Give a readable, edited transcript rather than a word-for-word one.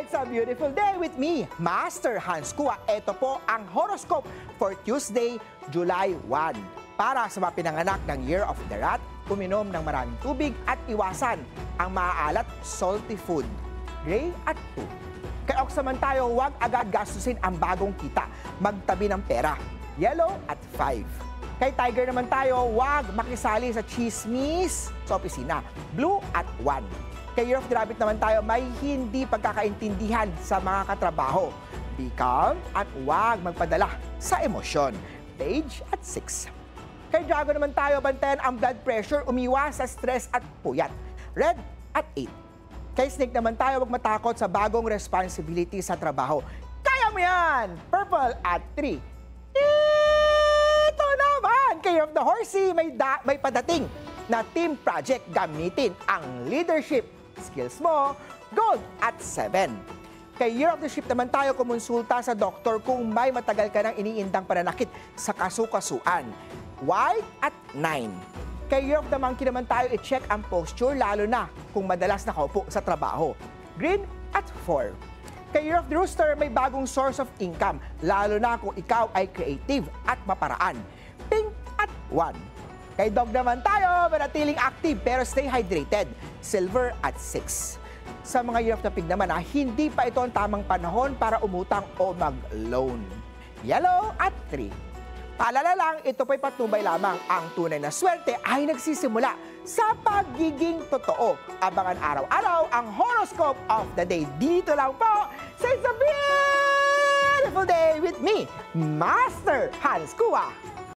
It's a beautiful day with me, Master Hans Kua. Ito po ang horoscope for Tuesday, July 1. Para sa mga pinanganak ng Year of the Rat, uminom ng maraming tubig at iwasan ang maaalat salty food. Gray at 2. Kay Ox naman tayo, huwag agad gastusin ang bagong kita. Magtabi ng pera. Yellow at 5. Kay Tiger naman tayo, huwag makisali sa chismis sa opisina. Blue at 1. Kay Year of the Rabbit naman tayo, may hindi pagkakaintindihan sa mga katrabaho. Be calm at huwag magpadala sa emosyon. Page at 6. Kay Dragon naman tayo, bantayan ang blood pressure, umiwas sa stress at puyat. Red at 8. Kay Snake naman tayo, huwag matakot sa bagong responsibility sa trabaho. Kaya mo yan! Purple at 3. Ito naman! Kay Year of the Horsey, may padating na team project. Gamitin ang leadership skills mo. Gold at 7. Kay Year of the Ship naman tayo, kumonsulta sa doktor kung may matagal ka nang iniindang pananakit sa kasukasuan. White at 9. Kay Year of the Monkey naman tayo, i-check ang posture lalo na kung madalas nakaupo sa trabaho. Green at 4. Kay Year of the Rooster, may bagong source of income lalo na kung ikaw ay creative at maparaan. Pink at 1. Kay Dog naman tayo, manatiling active pero stay hydrated. Silver at 6. Sa mga Year of the Pig naman, hindi pa ito ang tamang panahon para umutang o mag-loan. Yellow at 3. Paalala lang, ito po'y patnubay lamang. Ang tunay na swerte ay nagsisimula sa pagiging totoo. Abangan araw-araw ang horoscope of the day. Dito lang po sa It's a Beautiful Day with me, Master Hans Kua.